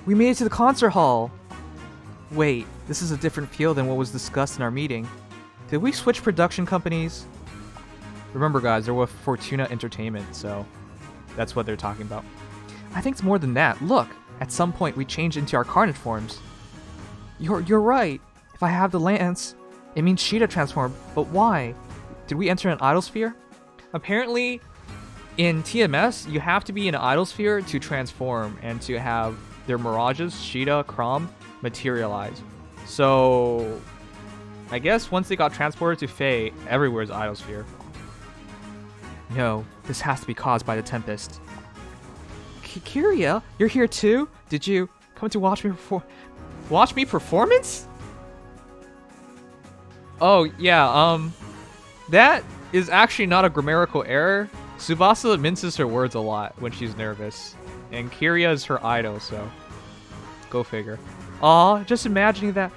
We made it to the concert hall! Wait, this is a different feel than what was discussed in our meeting. Did we switch production companies? Remember guys, they're with Fortuna Entertainment, so that's what they're talking about. I think it's more than that. Look, at some point we changed into our Carnage forms. You're right. If I have the lance, it means Sheeta transformed, but why? Did we enter an idol sphere? Apparently, in TMS, you have to be in an idol sphere to transform and to have their mirages, Sheeta, Crom, materialize. So, I guess once they got transported to Fae, everywhere is idol sphere. No, this has to be caused by the Tempest. Kyria, you're here too? Did you come to watch me performance? Oh, yeah, that is actually not a grammatical error. Tsubasa minces her words a lot when she's nervous. And Kyria is her idol, so go figure. Aw, just imagining that.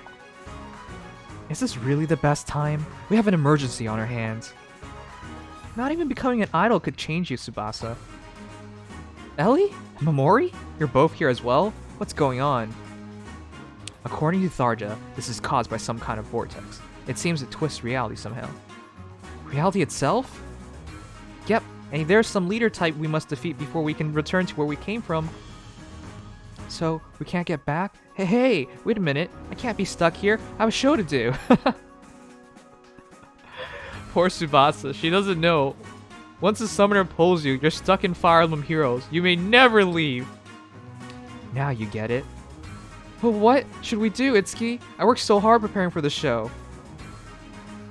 Is this really the best time? We have an emergency on our hands. Not even becoming an idol could change you, Tsubasa. Ellie? Momori? You're both here as well? What's going on? According to Tharja, this is caused by some kind of vortex. It seems it twists reality somehow. Reality itself? Yep, and there's some leader type we must defeat before we can return to where we came from. So, we can't get back? Hey, wait a minute. I can't be stuck here. I have a show to do. Poor Tsubasa, she doesn't know. Once the summoner pulls you, you're stuck in Fire Emblem Heroes. You may never leave. Now you get it. Well, what should we do, Itsuki? I worked so hard preparing for the show.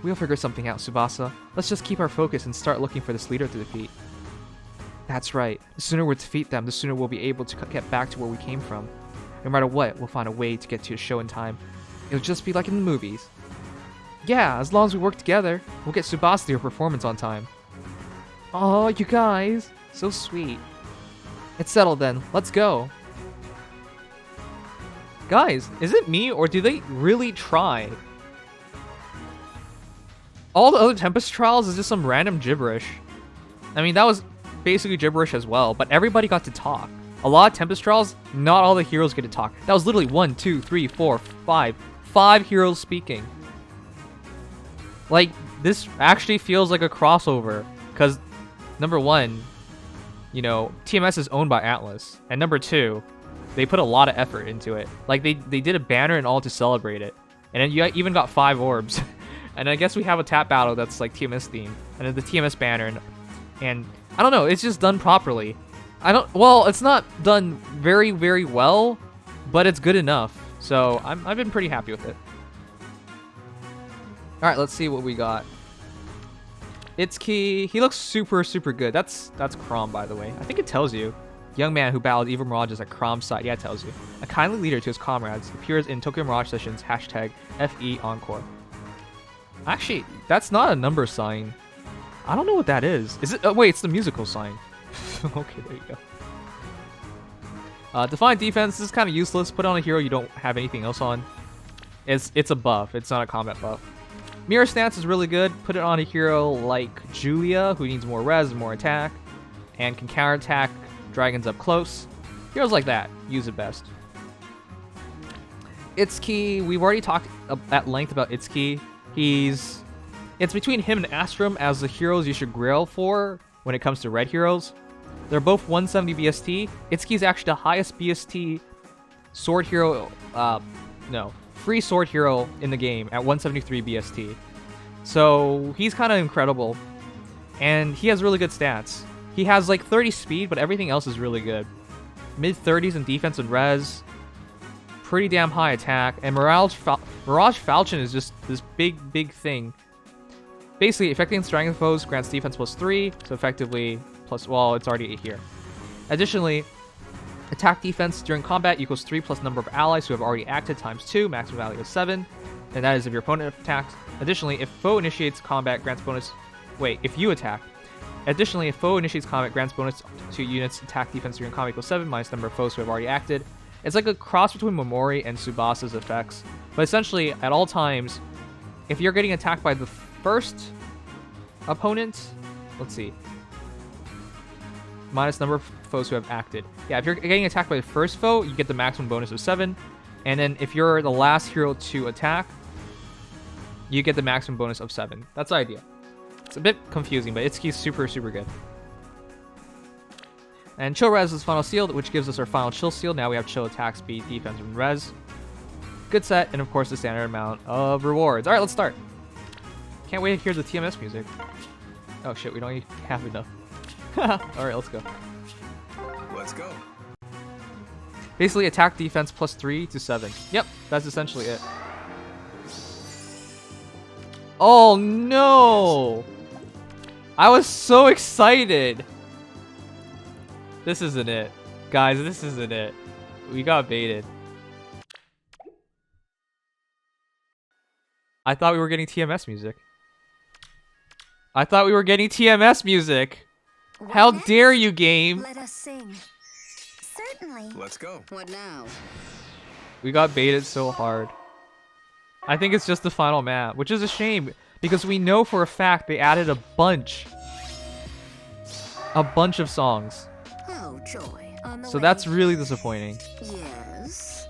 We'll figure something out, Tsubasa. Let's just keep our focus and start looking for this leader to defeat. That's right. The sooner we defeat them, the sooner we'll be able to get back to where we came from. No matter what, we'll find a way to get to a show in time. It'll just be like in the movies. Yeah, as long as we work together, we'll get Tsubasa to her performance on time. Oh, you guys. So sweet. It's settled then. Let's go. Guys, is it me or do they really try? All the other Tempest Trials is just some random gibberish. I mean, that was basically gibberish as well, but everybody got to talk. A lot of Tempest Trials, not all the heroes get to talk. That was literally 1, 2, 3, 4, 5. 5 heroes speaking. Like, this actually feels like a crossover. Because, number 1, you know, TMS is owned by Atlas. And number 2, they put a lot of effort into it. Like, they did a banner and all to celebrate it. And then you even got 5 orbs. And I guess we have a tap battle that's like TMS themed. And then the TMS banner. And I don't know, it's just done properly. Well, it's not done very, very well, but it's good enough. So I've been pretty happy with it. All right, let's see what we got. Itsuki, he looks super, super good. That's Crom, by the way. I think it tells you. Young man who battled evil mirages at Crom's side. Yeah, it tells you. A kindly leader to his comrades appears in Tokyo Mirage Sessions #FE Encore. Actually, that's not a number sign. I don't know what that is. Is it? Oh, wait, it's the musical sign. Okay, there you go. Define defense. This is kind of useless. Put on a hero you don't have anything else on. It's a buff. It's not a combat buff. Mirror stance is really good. Put it on a hero like Julia, who needs more res and more attack, and can counterattack dragons up close. Heroes like that. Use it best. Itsuki. We've already talked at length about Itsuki. It's between him and Astrum as the heroes you should grail for when it comes to red heroes. They're both 170 BST. Itsuki's actually the highest BST sword hero, free sword hero in the game at 173 BST. So he's kind of incredible. And he has really good stats. He has like 30 speed, but everything else is really good. Mid-30s in defense and res. Pretty damn high attack. And Mirage Falchion is just this big thing. Basically, affecting striking foes grants defense +3, so effectively well, it's already here. Additionally, attack defense during combat equals 3 plus number of allies who have already acted ×2, maximum value of 7, and that is if your opponent attacks. Additionally, if foe initiates combat, grants bonus. Wait, if you attack. Additionally, if foe initiates combat, grants bonus to units attack defense during combat equals 7 minus number of foes who have already acted. It's like a cross between Momori and Tsubasa's effects, but essentially at all times, if you're getting attacked by the first opponent, let's see. minus number of foes who have acted. Yeah, if you're getting attacked by the first foe, you get the maximum bonus of 7. And then if you're the last hero to attack, you get the maximum bonus of 7. That's the idea. It's a bit confusing, but Itsuki's super, super good. And Chill Res is final seal, which gives us our final chill seal. Now we have chill attack, speed, defense, and res. Good set, and of course the standard amount of rewards. Alright, let's start. Can't wait to hear the TMS music. Oh shit, we don't even have enough. Alright, let's go. Let's go. Basically, attack defense plus 3 to 7. Yep, that's essentially it. Oh no! I was so excited! This isn't it. Guys, this isn't it. We got baited. I thought we were getting TMS music. I thought we were getting TMS music! How dare you, game! Let us sing. Certainly. Let's go. What now? We got baited so hard. I think it's just the final map, which is a shame because we know for a fact they added a bunch of songs. Oh, joy. On the So way. that's really disappointing. Yes.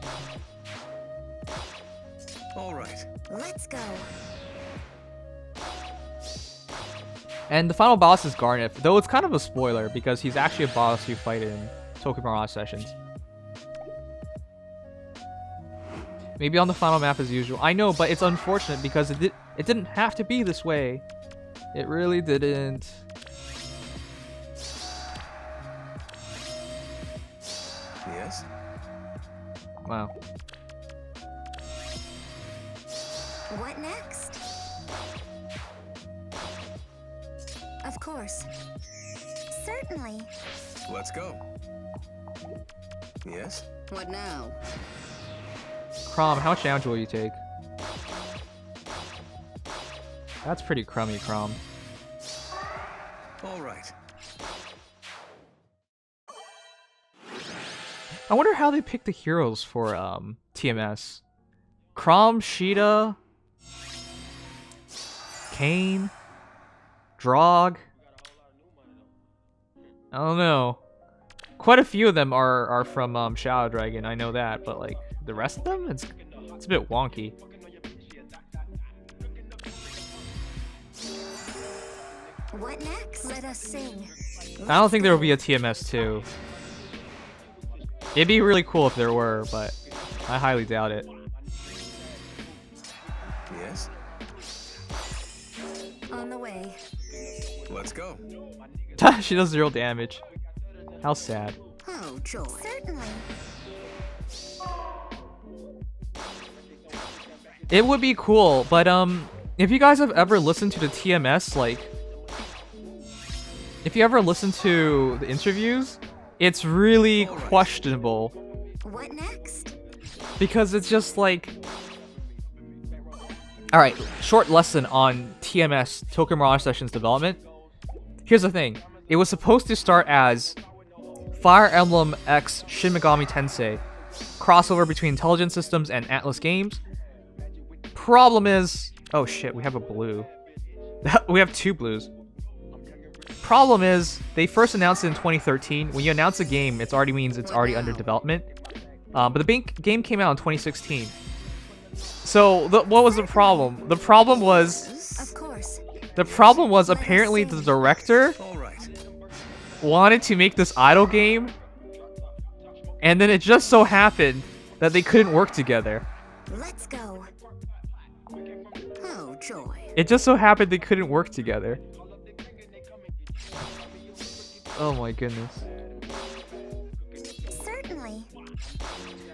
All right. Let's go. And the final boss is Garnet, though it's kind of a spoiler because he's actually a boss you fight in Tokyo Mirage Sessions. Maybe on the final map as usual. I know, but it's unfortunate because it didn't have to be this way. It really didn't. Yes. Wow. What next? Of course. Certainly. Let's go. Yes. What now? Crom, how much damage will you take? That's pretty crummy, Crom. All right. I wonder how they picked the heroes for TMS. Crom, Sheeta, Kane, Drog. I don't know. Quite a few of them are from Shadow Dragon, I know that, but like the rest of them, it's a bit wonky. What next? Let us sing. I don't think there will be a TMS too. It'd be really cool if there were, but I highly doubt it. Yes. On the way. Let's go. She does 0 damage. How sad. Oh, joy. Certainly. It would be cool, but if you guys have ever listened to the TMS, like, if you ever listen to the interviews, it's really questionable. What next? Because it's just like... Alright, short lesson on TMS, Tokyo Mirage Sessions development. Here's the thing. It was supposed to start as Fire Emblem X Shin Megami Tensei, crossover between Intelligent Systems and Atlas Games. Problem is... Oh shit, we have a blue. We have 2 blues. Problem is, they first announced it in 2013. When you announce a game, it already means it's already under development. But the game came out in 2016. So, what was the problem? The problem was... Of course. The problem was apparently the director All right. wanted to make this idle game, and then it just so happened that they couldn't work together. Let's go. Oh, joy. It just so happened they couldn't work together. Oh my goodness. Certainly.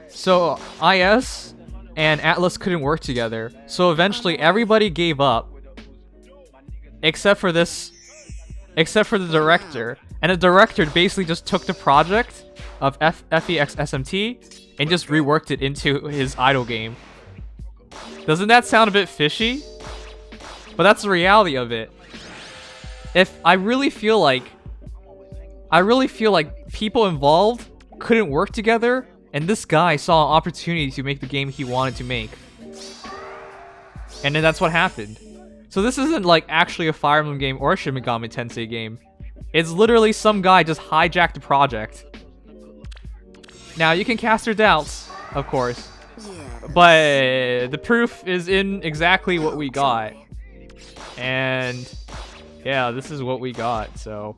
So, IS and Atlas couldn't work together, so eventually everybody gave up. Except for the director. And the director basically just took the project of FEX SMT and just reworked it into his idle game. Doesn't that sound a bit fishy? But that's the reality of it. I really feel like people involved couldn't work together, and this guy saw an opportunity to make the game he wanted to make. And then that's what happened. So this isn't like actually a Fire Emblem game or a Shin Megami Tensei game. It's literally some guy just hijacked the project. Now, you can cast your doubts, of course. Yeah. But the proof is in exactly what we got. And yeah, this is what we got, so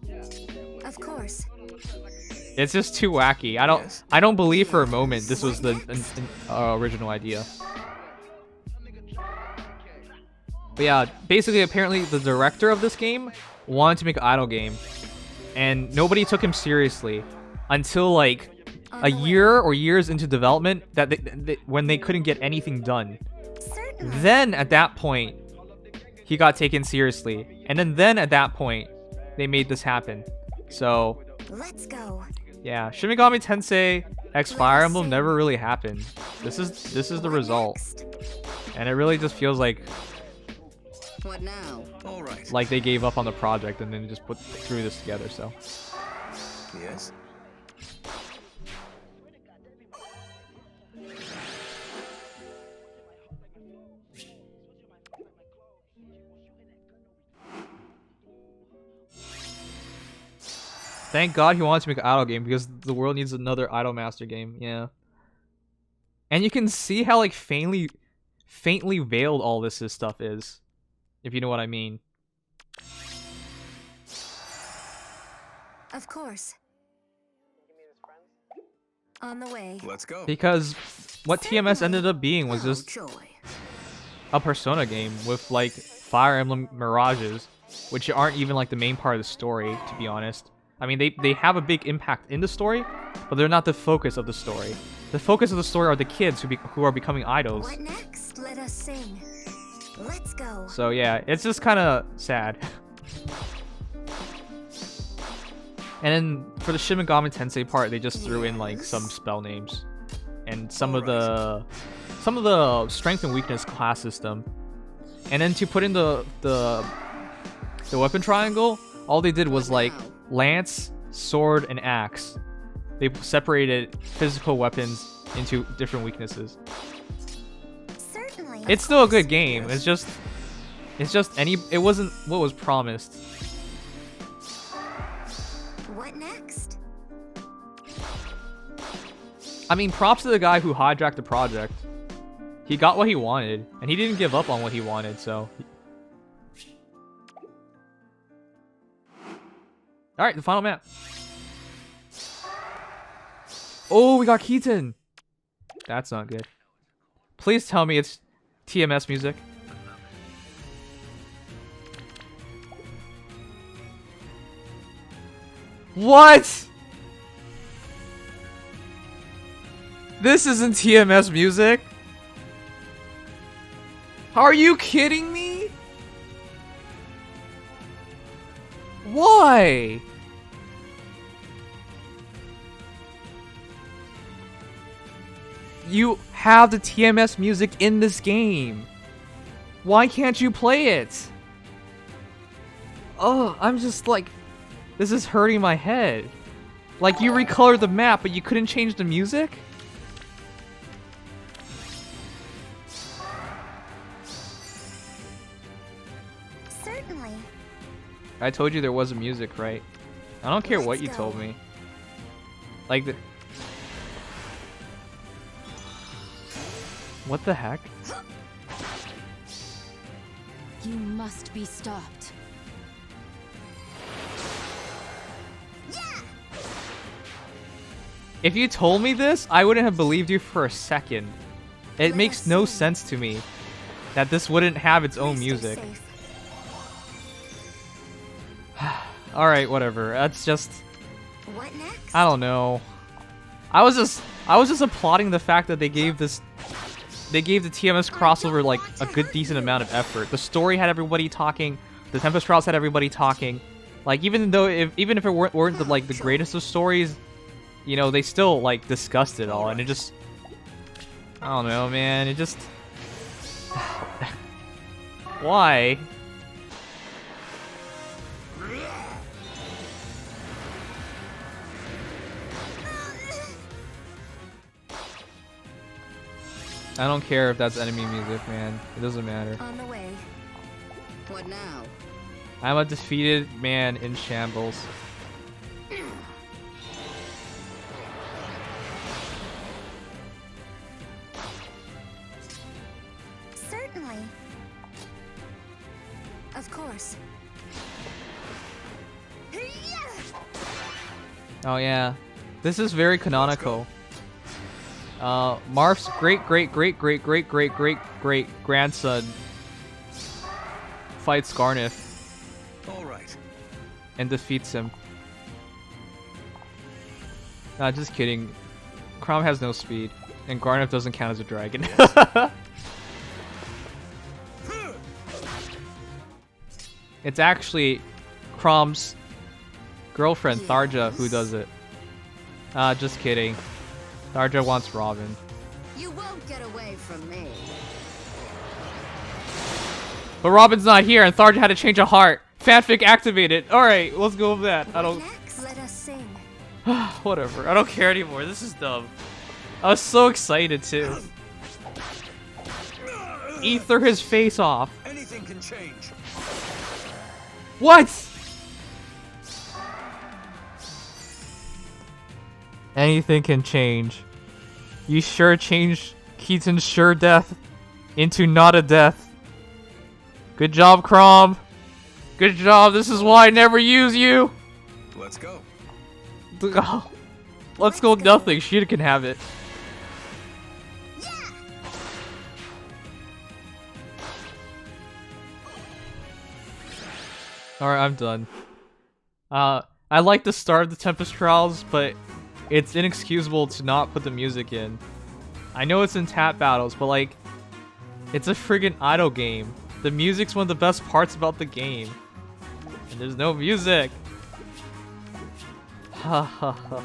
Of course. it's just too wacky. I don't believe for a moment this was the original idea. But yeah, basically apparently the director of this game wanted to make an idle game, and nobody took him seriously until like a year or years into development that when they couldn't get anything done. Certainly. Then at that point he got taken seriously, and then at that point they made this happen. So Let's go. yeah, Shin Megami Tensei X Fire Emblem never really happened. This is the result, and it really just feels like What now? All right. like they gave up on the project and then just threw this together. So Yes. thank God he wanted to make an idle game, because the world needs another Idol Master game. Yeah, and you can see how like faintly veiled all this stuff is, if you know what I mean. Of course. On the way. Let's go. Because what TMS ended up being was just Joy. a Persona game with like Fire Emblem Mirages, which aren't even like the main part of the story, to be honest. I mean, they have a big impact in the story, but they're not the focus of the story. The focus of the story are the kids who are becoming idols. What next? Let us sing. Let's go. So yeah, it's just kind of sad. And then for the Shin Megami Tensei part, they just threw in like some spell names and some of the strength and weakness class system. And then to put in the weapon triangle, all they did was like lance, sword, and axe. They separated physical weapons into different weaknesses. Certainly. It's still a good game. It's just it wasn't what was promised. What next? I mean, props to the guy who hijacked the project. He got what he wanted, and he didn't give up on what he wanted, so. Alright, the final map. Oh, we got Keaton! That's not good. Please tell me it's TMS music. What? This isn't TMS music? Are you kidding me? Why? You have the TMS music in this game. Why can't you play it? Oh, I'm just like, this is hurting my head. Like, you recolored the map, but you couldn't change the music? Certainly. I told you there wasn't music, right? I don't care what Let's you go. told me. Like the... What the heck? You must be stopped. If you told me this, I wouldn't have believed you for a second. It Let makes us no sing. sense to me that this wouldn't have its own Please stay music. safe. Alright, whatever. That's just... What next? I don't know. I was just applauding the fact that they gave the TMS crossover like a good decent amount of effort. The story had everybody talking. The Tempest Trials had everybody talking. Like even if it weren't the greatest of stories, you know, they still like discussed it all, and it just, I don't know, man. It just why? I don't care if that's enemy music, man. It doesn't matter. On the way. What now? I'm a defeated man in shambles. course. Oh yeah, this is very canonical. Marth's great grandson fights Garnith All right. and defeats him. Nah, just kidding. Chrom has no speed, and Garnith doesn't count as a dragon. It's actually Chrom's girlfriend, Tharja, who does it. Just kidding. Tharja wants Robin. You won't get away from me. But Robin's not here, and Tharja had to change a heart. Fanfic activated. Alright, let's go with that. I don't... Next, let us sing. Whatever. I don't care anymore. This is dumb. I was so excited, too. Ether his face off. Anything can change. What? Anything can change. You sure changed Keaton's sure death into not a death. Good job, Chrom. Good job. This is why I never use you. Let's go. Let's go nothing. She can have it. Alright, I'm done. I like the start of the Tempest Trials, but it's inexcusable to not put the music in. I know it's in tap battles, but like, it's a friggin' idle game. The music's one of the best parts about the game. And there's no music. Alright,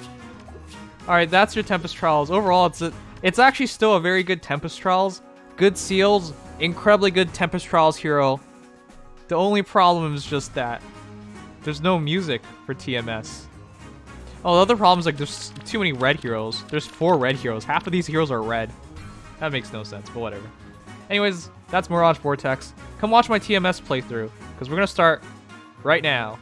that's your Tempest Trials. Overall, it's actually still a very good Tempest Trials. Good seals, incredibly good Tempest Trials hero. The only problem is just that there's no music for TMS. Oh, the other problem is like there's too many red heroes. There's 4 red heroes. Half of these heroes are red. That makes no sense, but whatever. Anyways, that's Mirage Vortex. Come watch my TMS playthrough, because we're going to start right now.